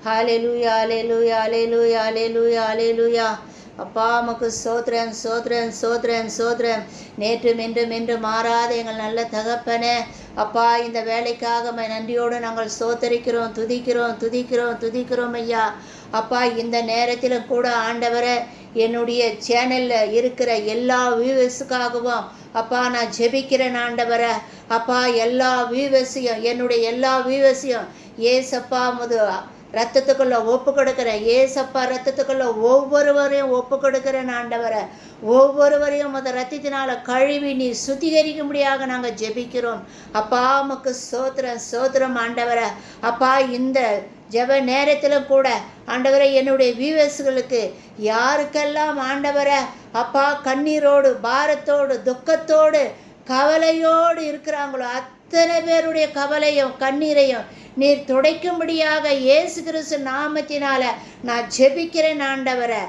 ஹalleluya ஹalleluya ஹalleluya ஹalleluya ஹalleluya. அப்பா உமக்கு ஸ்தோத்திரம் ஸ்தோத்திரம் ஸ்தோத்திரம் ஸ்தோத்திரம். நேற்றும் இன்றும் என்று மாறாத எங்கள் நல்ல தகப்பனே, அப்பா இந்த வேலைக்காக நன்றியோடு நாங்கள் ஸ்தோத்தரிக்கிறோம், துதிக்கிறோம் துதிக்கிறோம் துதிக்கிறோம் ஐயா. அப்பா இந்த நேரத்திலும் கூட ஆண்டவரை என்னுடைய சேனலில் இருக்கிற எல்லா வியூவர்ஸுக்காகவும் அப்பா நான் ஜெபிக்கிறேன் ஆண்டவரை. அப்பா எல்லா வியூவர்ஸையும் என்னுடைய எல்லா வியூவர்ஸையும் ஏசப்பா முது ரத்தத்துக்குள்ள ஒப்பு கொடுக்கிறேன். ஏசப்பா ரத்தத்துக்குள்ள ஒவ்வொருவரையும் ஒப்பு கொடுக்கிறேன் ஆண்டவரை. ஒவ்வொருவரையும் அந்த ரத்தத்தினால கழுவி நீ சுத்திகரிக்கும்படியாக நாங்கள் ஜெபிக்கிறோம். அப்பா உமக்கு ஸ்தோத்திரம் ஸ்தோத்திரம் ஆண்டவரை. அப்பா இந்த ஜெப நேரத்திலும் கூட ஆண்டவரை என்னுடைய வியூவர்ஸ்களுக்கு யாருக்கெல்லாம் ஆண்டவரை அப்பா கண்ணீரோடு பாரத்தோடு துக்கத்தோடு கவலையோடு இருக்கிறாங்களோ அத்தனை பேருடைய கவலையும் கண்ணீரையும் நீர் துடைக்கும்படியாக இயேசு கிறிஸ்து நாமத்தினால நான் ஜெபிக்கிறேன் ஆண்டவரை.